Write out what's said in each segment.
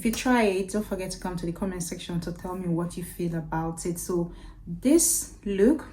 If you try it, don't forget to come to the comment section to tell me what you feel about it. So this look,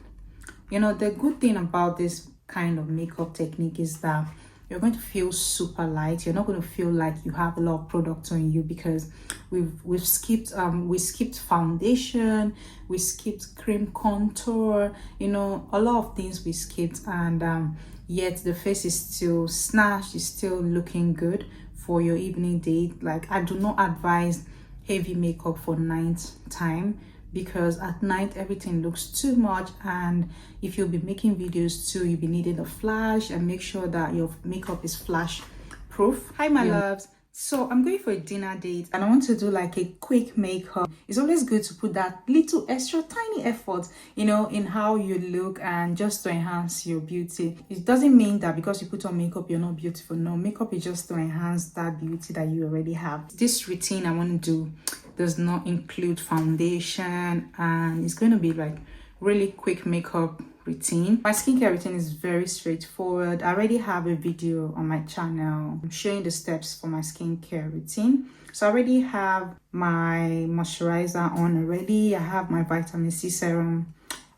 you know, the good thing about this kind of makeup technique is that you're going to feel super light. You're not going to feel like you have a lot of product on you, because we skipped foundation, we skipped cream contour, you know, a lot of things we skipped, and yet the face is still snatched, is still looking good for your evening date. Like, I do not advise heavy makeup for night time, because at night everything looks too much, and if you'll be making videos too, you'll be needing a flash, and make sure that your makeup is flash proof. Hi my loves, so I'm going for a dinner date and I want to do like a quick makeup. It's always good to put that little extra tiny effort, you know, in how you look, and just to enhance your beauty. It doesn't mean that because you put on makeup you're not beautiful. No, makeup is just to enhance that beauty that you already have. This routine I want to do does not include foundation, and it's going to be like really quick makeup routine. My skincare routine is very straightforward. I already have a video on my channel showing the steps for my skincare routine. So I already have my moisturizer on already. I have my vitamin C serum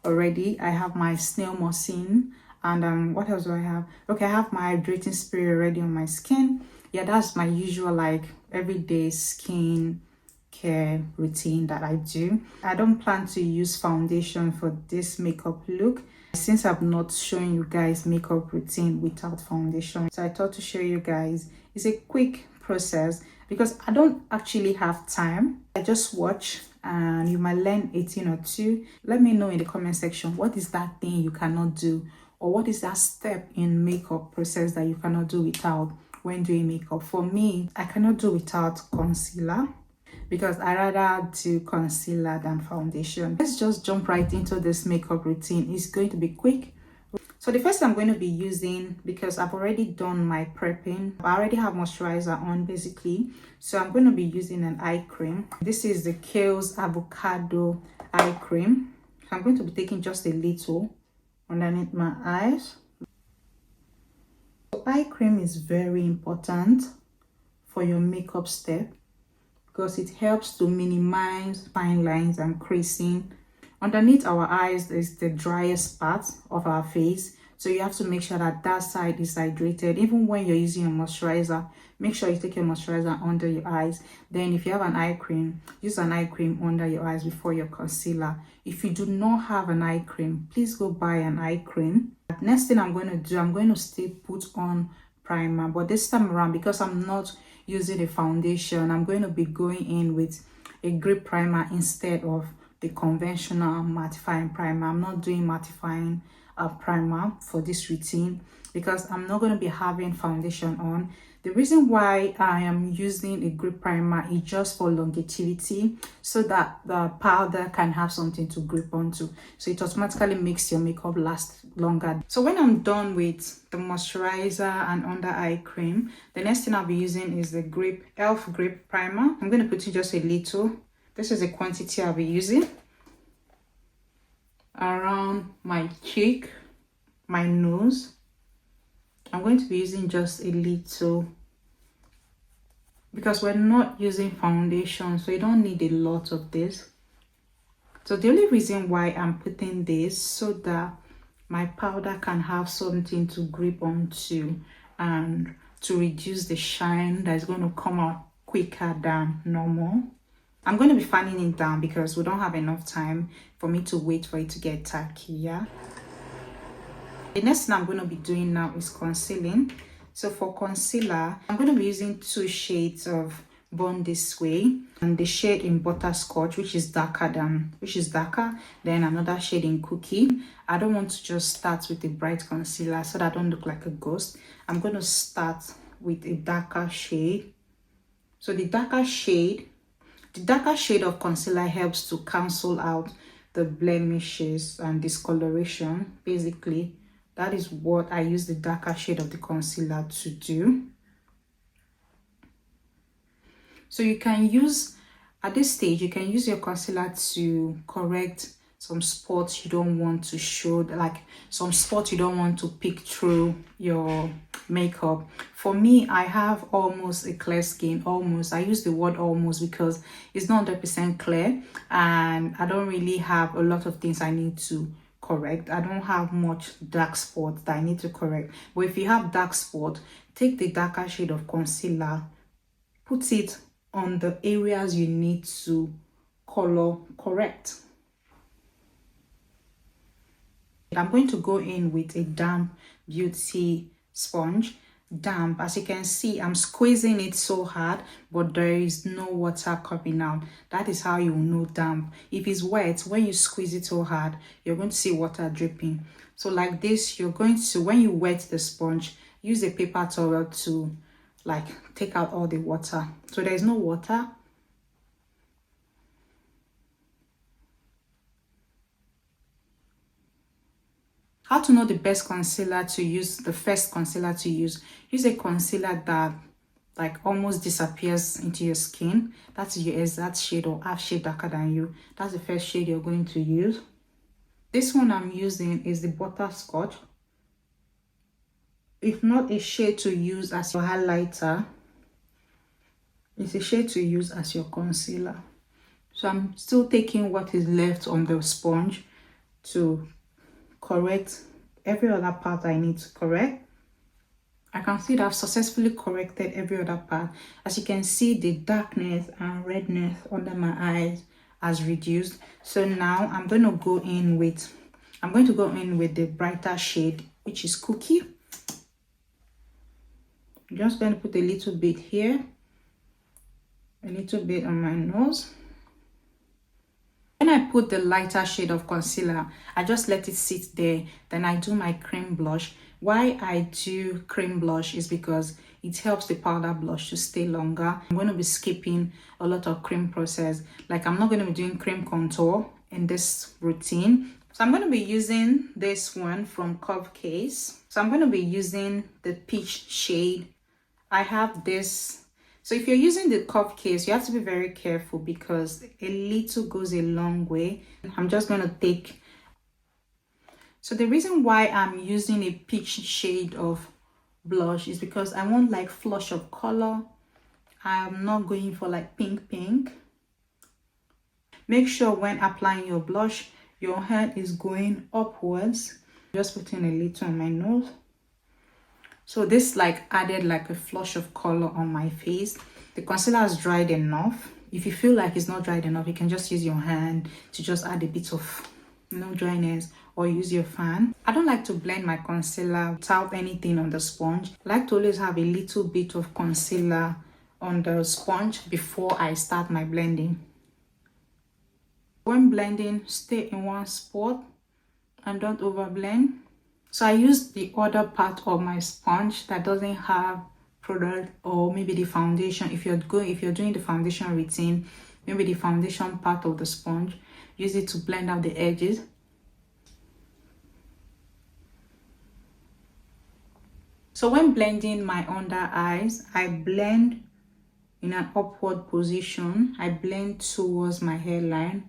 already. I have my snail mucin, and what else do I have? Okay, I have my hydrating spray already on my skin. Yeah, that's my usual like everyday skin care routine that I do. I don't plan to use foundation for this makeup look, since I've not shown you guys makeup routine without foundation. So I thought to show you guys. It's a quick process because I don't actually have time. I just watch, and you might learn a thing or two. Let me know in the comment section, what is that thing you cannot do, or what is that step in makeup process that you cannot do without when doing makeup. For me, I cannot do without concealer, because I rather do concealer than foundation. Let's just jump right into this makeup routine. It's going to be quick. So the first I'm going to be using, because I've already done my prepping, I already have moisturizer on basically, so I'm going to be using an eye cream. This is the Kiehl's avocado eye cream. I'm going to be taking just a little underneath my eyes. So eye cream is very important for your makeup step, because it helps to minimize fine lines and creasing. Underneath our eyes is the driest part of our face, so you have to make sure that that side is hydrated. Even when you're using a moisturizer, make sure you take your moisturizer under your eyes. Then if you have an eye cream, use an eye cream under your eyes before your concealer. If you do not have an eye cream, please go buy an eye cream. Next thing I'm going to do, I'm going to still put on primer, but this time around, because I'm not using a foundation, I'm going to be going in with a grip primer instead of the conventional mattifying primer. I'm not doing mattifying primer for this routine because I'm not going to be having foundation on. The reason why I am using a grip primer is just for longevity, so that the powder can have something to grip onto, so it automatically makes your makeup last longer. So when I'm done with the moisturizer and under eye cream, the next thing I'll be using is the elf grip primer. I'm going to put in just a little. This is the quantity I'll be using around my cheek, my nose. I'm going to be using just a little because we're not using foundation, so you don't need a lot of this. So the only reason why I'm putting this, so that my powder can have something to grip onto and to reduce the shine that is going to come out quicker than normal. I'm going to be fanning it down because we don't have enough time for me to wait for it to get tacky. Yeah. The next thing I'm going to be doing now is concealing. So for concealer, I'm going to be using 2 shades of Born This Way, and the shade in Butterscotch, which is darker, then another shade in Cookie. I don't want to just start with a bright concealer so that I don't look like a ghost. I'm going to start with a darker shade. So the darker shade of concealer helps to cancel out the blemishes and discoloration. Basically, that is what I use the darker shade of the concealer to do. So you can use, at this stage, you can use your concealer to correct some spots you don't want to show, like some spots you don't want to pick through your makeup. For me, I have almost a clear skin. Almost, I use the word almost because it's not 100% clear, and I don't really have a lot of things I need to correct. I don't have much dark spots that I need to correct. But if you have dark spot, take the darker shade of concealer, put it on the areas you need to color correct. I'm going to go in with a damp beauty sponge. Damp, as you can see, I'm squeezing it so hard, but there is no water coming out. That is how you know damp. If it's wet, when you squeeze it so hard, you're going to see water dripping. So like this, you're going to, when you wet the sponge, use a paper towel to like take out all the water. So there's no water. How to know the best concealer to use, the first concealer to use? Use a concealer that like almost disappears into your skin. That's your exact shade or half shade darker than you. That's the first shade you're going to use. This one I'm using is the Butterscotch. It's not a shade to use as your highlighter. It's a shade to use as your concealer. So I'm still taking what is left on the sponge to correct every other part I need to correct. I can see that I've successfully corrected every other part. As you can see, the darkness and redness under my eyes has reduced. So now I'm going to go in with the brighter shade, which is Cookie. I'm just going to put a little bit here, a little bit on my nose. When I put the lighter shade of concealer, I just let it sit there. Then I do my cream blush. Why I do cream blush is because it helps the powder blush to stay longer. I'm going to be skipping a lot of cream process. Like I'm not going to be doing cream contour in this routine. So I'm going to be using this one from Curve Case. So I'm going to be using the peach shade. I have this. So if you're using the Curve Case, you have to be very careful because a little goes a long way. I'm just going to take. So the reason why I'm using a peach shade of blush is because I want like flush of color. I'm not going for like pink. Make sure when applying your blush, your hand is going upwards. Just putting a little on my nose. So this like added like a flush of color on my face. The concealer is dried enough. If you feel like it's not dried enough, you can just use your hand to just add a bit of dryness, or use your fan. I don't like to blend my concealer without anything on the sponge. I like to always have a little bit of concealer on the sponge before I start my blending. When blending, stay in one spot and don't overblend. So I use the other part of my sponge that doesn't have product, or maybe the foundation. If you're doing the foundation routine, maybe the foundation part of the sponge, use it to blend out the edges. So when blending my under eyes, I blend in an upward position. I blend towards my hairline,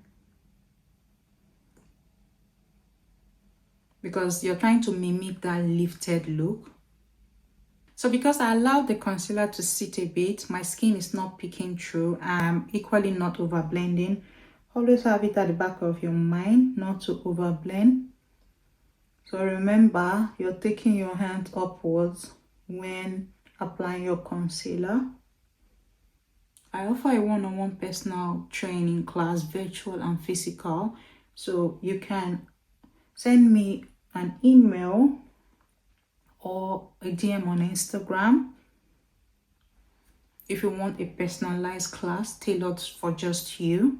because you're trying to mimic that lifted look. So because I allowed the concealer to sit a bit, my skin is not peeking through. I'm equally not over blending. Always have it at the back of your mind not to over blend. So remember, you're taking your hand upwards when applying your concealer. I offer a one-on-one personal training class, virtual and physical. So you can send me an email or a DM on Instagram if you want a personalized class tailored for just you.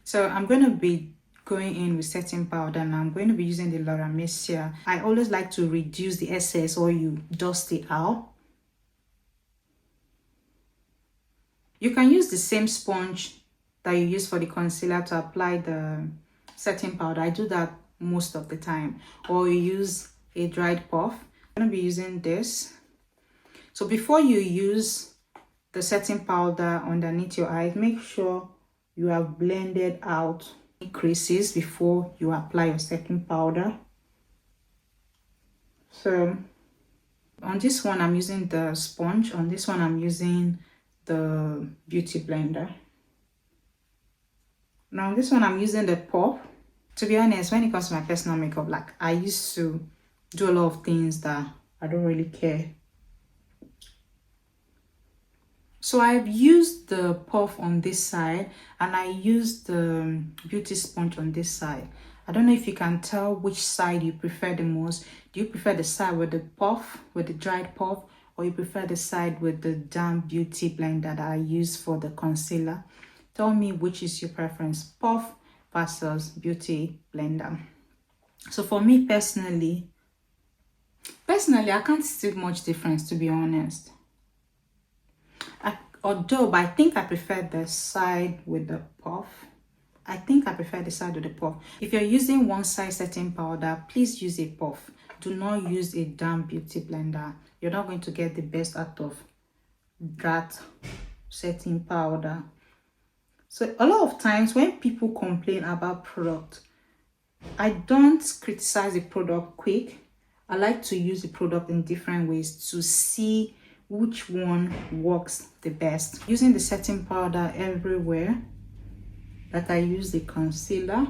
So I'm going to be going in with setting powder, and I'm going to be using the Laura Mercier. I always like to reduce the excess, or you dust it out. You can use the same sponge that you use for the concealer to apply the setting powder. I do that most of the time. Or you use a dried puff. I'm going to be using this. So before you use the setting powder underneath your eyes, make sure you have blended out creases before you apply your setting powder. So on this one I'm using the sponge, on this one I'm using the beauty blender. Now this one I'm using the puff. To be honest, when it comes to my personal makeup, like I used to do a lot of things that I don't really care. So I've used the puff on this side and I used the beauty sponge on this side. I don't know if you can tell which side you prefer the most. Do you prefer the side with the puff, with the dried puff, or you prefer the side with the damp beauty blender that I use for the concealer? Tell me which is your preference, puff versus beauty blender. So for me personally, I can't see much difference, to be honest. But I think I prefer the side with the puff. If you're using one side setting powder, please use a puff. Do not use a damp beauty blender. You're not going to get the best out of that setting powder. So a lot of times when people complain about product, I don't criticize the product quick. I like to use the product in different ways to see which one works the best. Using the setting powder everywhere, like I use the concealer.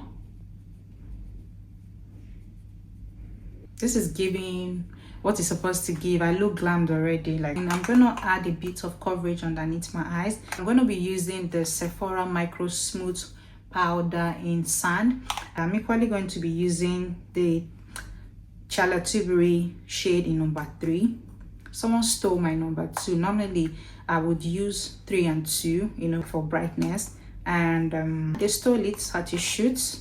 This is giving what it's supposed to give. I look glammed already. And I'm gonna add a bit of coverage underneath my eyes. I'm gonna be using the Sephora Micro Smooth powder in sand. I'm equally going to be using the Charlotte Tilbury shade in number 3. Someone stole my number 2. Normally I would use 3 and 2, for brightness, and they stole it at a shoot.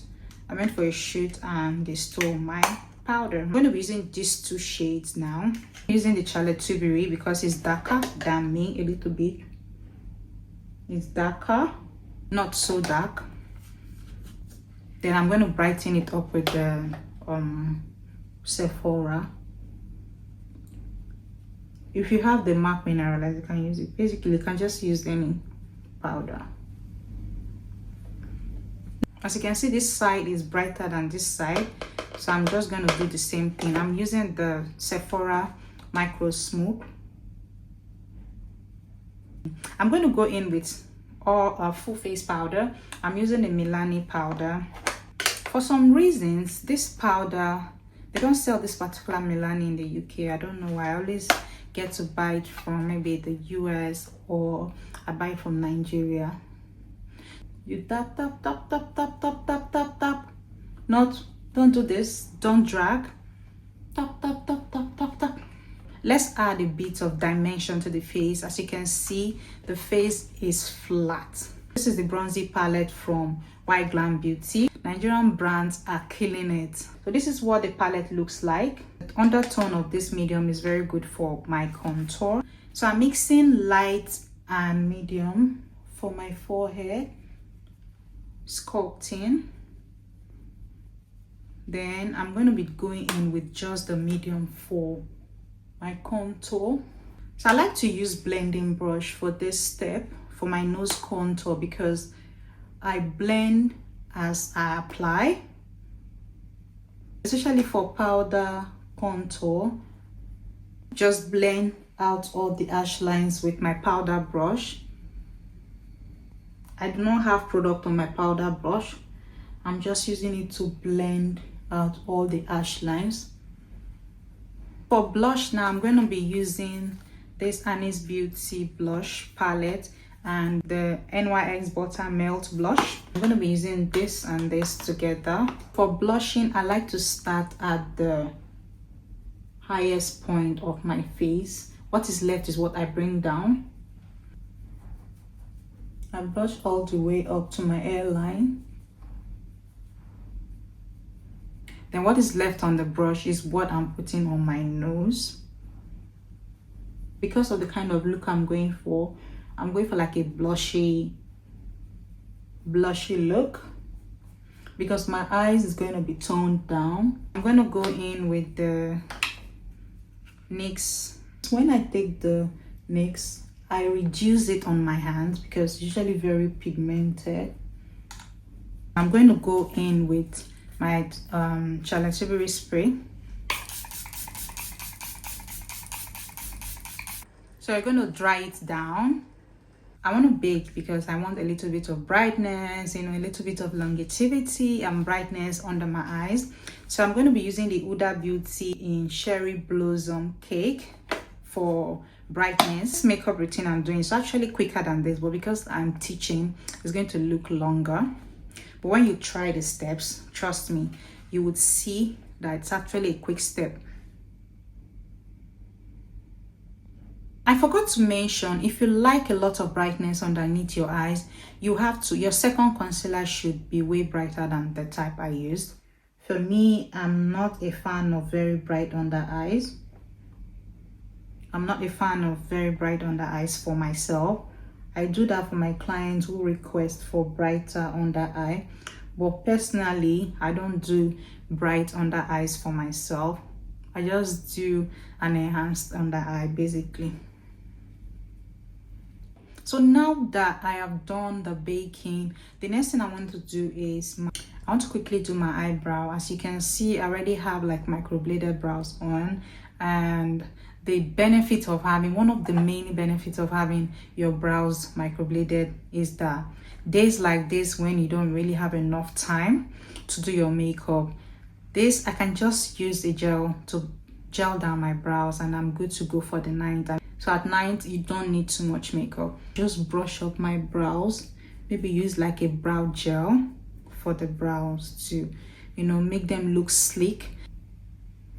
I went for a shoot and they stole my powder. I'm going to be using these 2 shades now. I'm using the Charlotte Tilbury because it's darker than me a little bit. It's darker, not so dark. Then I'm going to brighten it up with the Sephora. If you have the MAC Mineralize, you can use it. Basically, you can just use any powder. As you can see, this side is brighter than this side, so I'm just going to do the same thing. I'm using the Sephora Micro Smooth. I'm going to go in with all full face powder. I'm using the Milani powder. For some reasons, this powder, they don't sell this particular Milani in the UK. I don't know why. I always get to buy it from maybe the US, or I buy it from Nigeria. You tap, tap, tap, tap, tap, tap, tap, tap, tap. Don't do this. Don't drag. Tap, tap, tap, tap, tap, tap. Let's add a bit of dimension to the face. As you can see, the face is flat. This is the bronzy palette from White Glam Beauty. Nigerian brands are killing it. So this is what the palette looks like. The undertone of this medium is very good for my contour. So I'm mixing light and medium for my forehead, sculpting. Then I'm going to be going in with just the medium for my contour. So I like to use blending brush for this step for my nose contour because I blend as I apply. Especially for powder contour, just blend out all the ash lines with my powder brush. I do not have product on my powder brush. I'm just using it to blend out all the ash lines. For blush now, I'm going to be using this Annie's Beauty blush palette and the NYX Butter Melt blush. I'm going to be using this and this together. For blushing, I like to start at the highest point of my face. What is left is what I bring down. I brush all the way up to my hairline. Then what is left on the brush is what I'm putting on my nose. Because of the kind of look I'm going for like a blushy look. Because my eyes is going to be toned down. I'm going to go in with the NYX. When I take the NYX, I reduce it on my hands because it's usually very pigmented. I'm going to go in with my Charlotte Tilbury spray. So I'm going to dry it down. I want to bake because I want a little bit of brightness, you know, a little bit of longevity and brightness under my eyes. So I'm going to be using the Huda Beauty in Cherry Blossom Cake for brightness. This makeup routine I'm doing is actually quicker than this, but because I'm teaching, it's going to look longer. But when you try the steps, trust me, you would see that it's actually a quick step. I forgot to mention, if you like a lot of brightness underneath your eyes, your second concealer should be way brighter than the type I used. For me, I'm not a fan of very bright under eyes. I'm not a fan of very bright under eyes for myself. I do that for my clients who request for brighter under eye. But personally, I don't do bright under eyes for myself. I just do an enhanced under eye basically. So now that I have done the baking, the next thing I want to do is I want to quickly do my eyebrow. As you can see, I already have like microbladed brows on, and the benefit of having, one of the main benefits of having your brows microbladed is that days like this when you don't really have enough time to do your makeup, I can just use a gel to gel down my brows and I'm good to go for the night. So at night you don't need too much makeup. Just brush up my brows, maybe use like a brow gel for the brows to, you know, make them look sleek.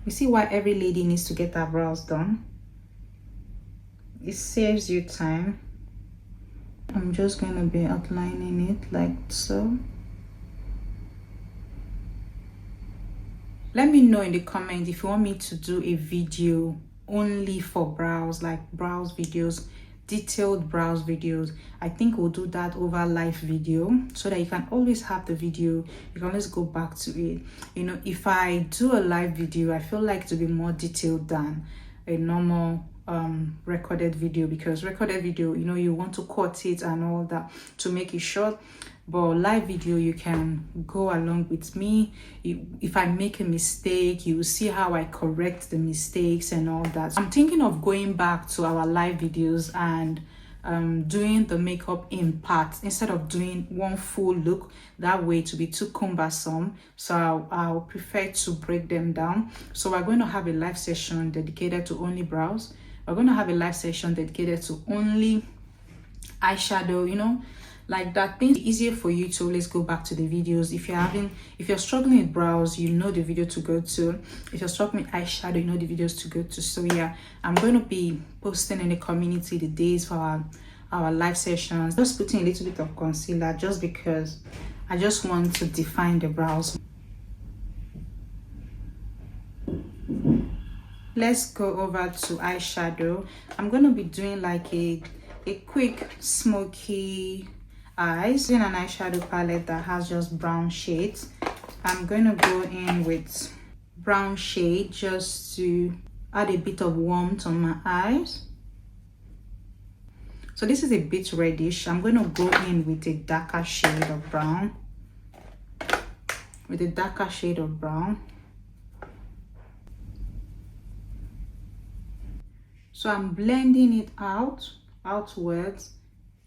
You see why every lady needs to get her brows done? It saves you time. I'm just going to be outlining it like so. Let me know in the comments if you want me to do a video only for brows, like brows videos, detailed brows videos. I think we'll do that over live video so that you can always have the video, you can always go back to it. You know, if I do a live video, I feel like to be more detailed than a normal recorded video, because recorded video, you know, you want to cut it and all that to make it short. But live video, you can go along with me. If I make a mistake, you will see how I correct the mistakes and all that. So I'm thinking of going back to our live videos and doing the makeup in parts instead of doing one full look. That way to be too cumbersome. So I'll prefer to break them down. So we're going to have a live session dedicated to only brows. We're going to have a live session dedicated to only eyeshadow, you know, like that. Things easier for you to always go back to the videos. If you're struggling with brows, you know the video to go to. If you're struggling with eyeshadow, you know the videos to go to. So yeah, I'm going to be posting in the community the days for our live sessions. Just putting a little bit of concealer just because I just want to define the brows. Let's go over to eyeshadow. I'm going to be doing like a quick smoky eyes in an eyeshadow palette that has just brown shades. I'm going to go in with brown shade just to add a bit of warmth on my eyes. So this is a bit reddish. I'm going to go in with a darker shade of brown. With a darker shade of brown. So I'm blending it outwards,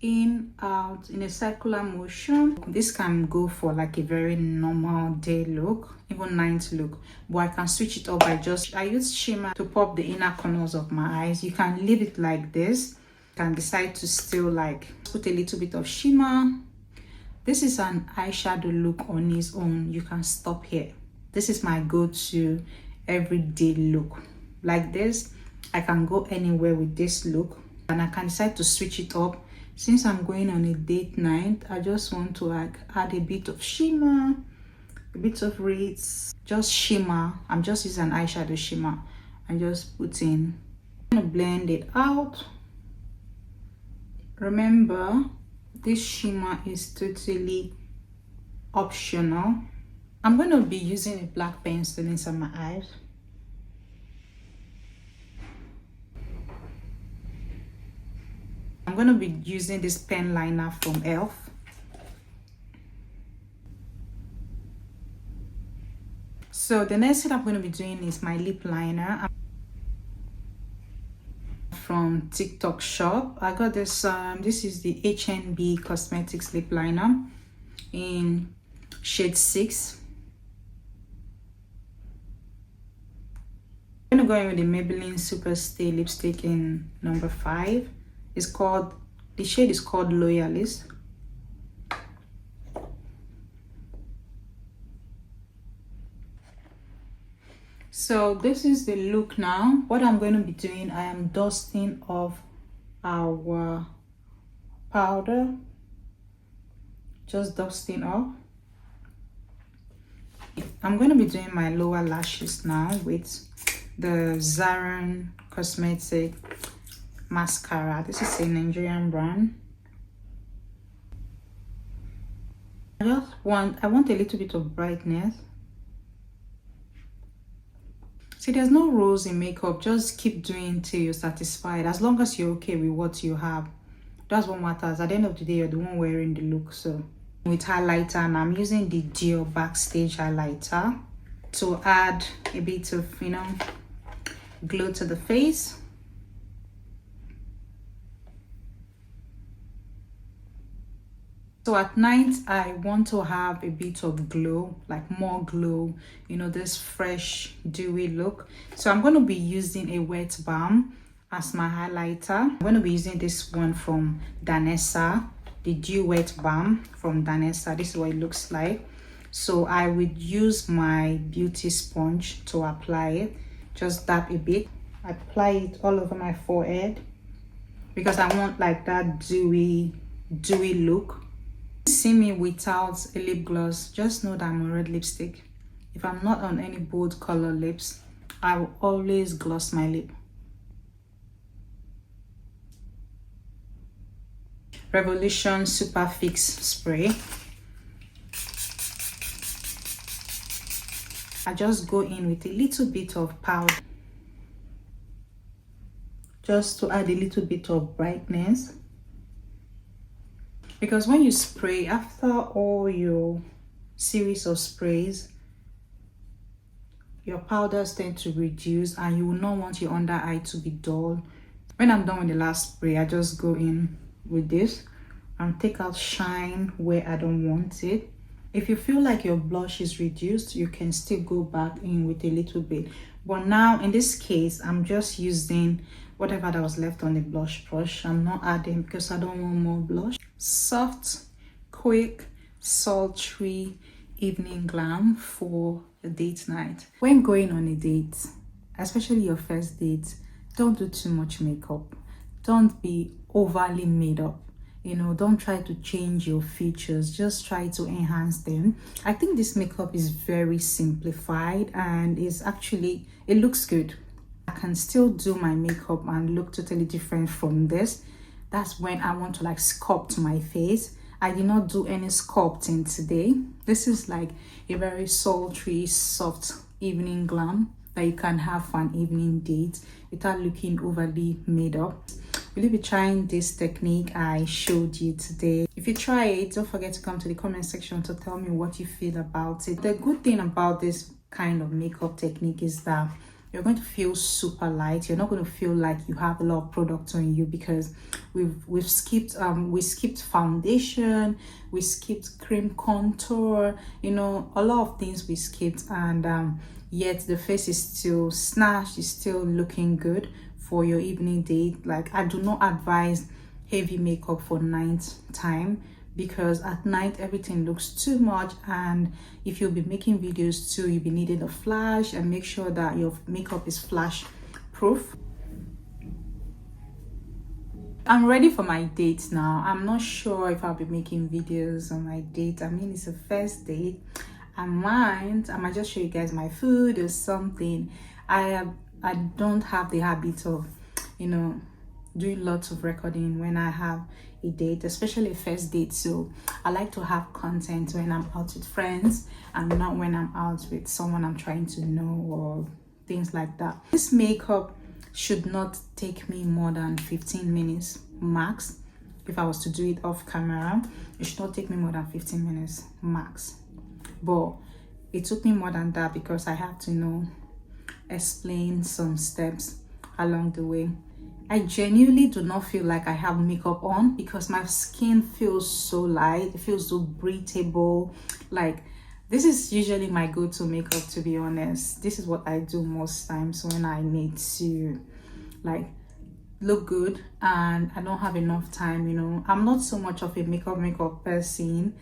in, out, in a circular motion. This can go for like a very normal day look, even night look, but I can switch it up I use shimmer to pop the inner corners of my eyes. You can leave it like this. You can decide to still like put a little bit of shimmer. This is an eyeshadow look on its own. You can stop here. This is my go-to everyday look. Like this, I can go anywhere with this look, and I can decide to switch it up. Since I'm going on a date night, I just want to like add a bit of shimmer, a bit of ritz, just shimmer. I'm just using an eyeshadow shimmer and just put in. I'm gonna blend it out. Remember, this shimmer is totally optional. I'm going to be using a black pencil inside my eyes. I'm going to be using this pen liner from e.l.f. So the next thing I'm going to be doing is my lip liner from TikTok shop. I got this this is the HNB Cosmetics lip liner in shade 6. I'm gonna go in with the Maybelline Super Stay lipstick in number 5. It's called, the shade is called Loyalist. So this is the look now. What I'm going to be doing, I am dusting off our powder, just dusting off. I'm going to be doing my lower lashes now with the Zaran Cosmetic mascara. This is a Nigerian brand. I want a little bit of brightness. See, there's no rules in makeup. Just keep doing till you're satisfied. As long as you're okay with what you have, that's what matters. At the end of the day, you're the one wearing the look. So with highlighter, and I'm using the Dior Backstage highlighter to add a bit of, you know, glow to the face. So at night, I want to have a bit of glow, like more glow, you know, this fresh, dewy look. So I'm going to be using a wet balm as my highlighter. I'm going to be using this one from Danessa, the Dew Wet Balm from Danessa. This is what it looks like. So I would use my beauty sponge to apply it. Just dab a bit. Apply it all over my forehead because I want like that dewy look. See me without a lip gloss, just know that I'm on red lipstick. If I'm not on any bold color lips, I will always gloss my lip. Revolution Super Fix Spray. I just go in with a little bit of powder just to add a little bit of brightness. Because when you spray, after all your series of sprays, your powders tend to reduce and you will not want your under eye to be dull. When I'm done with the last spray, I just go in with this and take out shine where I don't want it. If you feel like your blush is reduced, you can still go back in with a little bit. But now in this case, I'm just using whatever that was left on the blush brush. I'm not adding because I don't want more blush. Soft, quick, sultry evening glam for a date night. When going on a date, especially your first date, don't do too much makeup. Don't be overly made up. You know, don't try to change your features, just try to enhance them. I think this makeup is very simplified and is actually, it looks good. I can still do my makeup and look totally different from this. That's when I want to like sculpt my face. I did not do any sculpting today. This is like a very sultry, soft evening glam that you can have for an evening date without looking overly made up. Will you be trying this technique I showed you today? If you try it, don't forget to come to the comment section to tell me what you feel about it. The good thing about this kind of makeup technique is that you're going to feel super light. You're not going to feel like you have a lot of product on you because we skipped foundation, we skipped cream contour, you know, a lot of things we skipped, and yet the face is still snatched, is still looking good for your evening date. Like, I do not advise heavy makeup for night time because at night everything looks too much, and if you'll be making videos too, you'll be needing a flash, and make sure that your makeup is flash proof. I'm ready for my date now. I'm not sure if I'll be making videos on my date. I mean, it's a first date. I might just show you guys my food or something. I don't have the habit of, you know, doing lots of recording when I have a date, especially a first date. So I like to have content when I'm out with friends and not when I'm out with someone I'm trying to know or things like that. This makeup should not take me more than 15 minutes max. If I was to do it off camera, it should not take me more than 15 minutes max. But it took me more than that because I had to, explain some steps along the way. I genuinely do not feel like I have makeup on because my skin feels so light. It feels so breathable. Like, this is usually my go-to makeup, to be honest. This is what I do most times when I need to, like, look good and I don't have enough time. I'm not so much of a makeup person,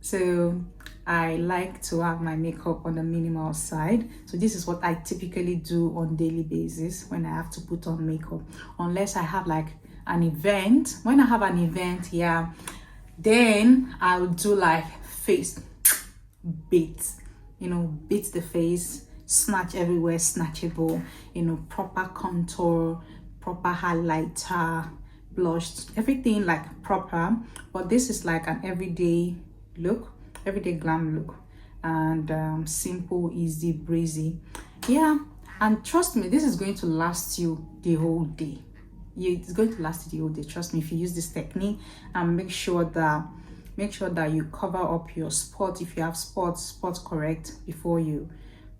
so I like to have my makeup on the minimal side. So this is what I typically do on daily basis when I have to put on makeup, unless I have like an event. When I have an event, yeah, then I'll do like face beats, beat the face, snatch everywhere snatchable, proper contour, proper highlighter, blush, everything like proper. But this is like an everyday look, everyday glam look, and simple, easy, breezy. Yeah, and trust me, this is going to last you the whole day. It's going to last you the whole day. Trust me, if you use this technique, and make sure that you cover up your spots. If you have spots correct before you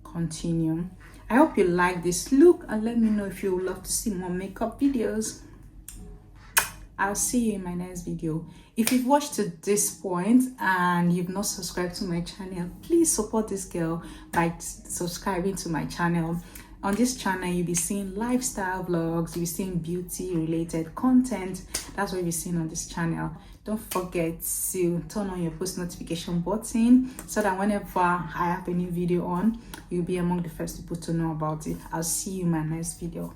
continue. I hope you like this look, and let me know if you would love to see more makeup videos. I'll see you in my next video. If you've watched to this point and you've not subscribed to my channel, please support this girl by subscribing to my channel. On this channel, you'll be seeing lifestyle vlogs, you'll be seeing beauty related content. That's what you'll be seeing on this channel. Don't forget to turn on your post notification button so that whenever I have a new video on, you'll be among the first people to know about it. I'll see you in my next video.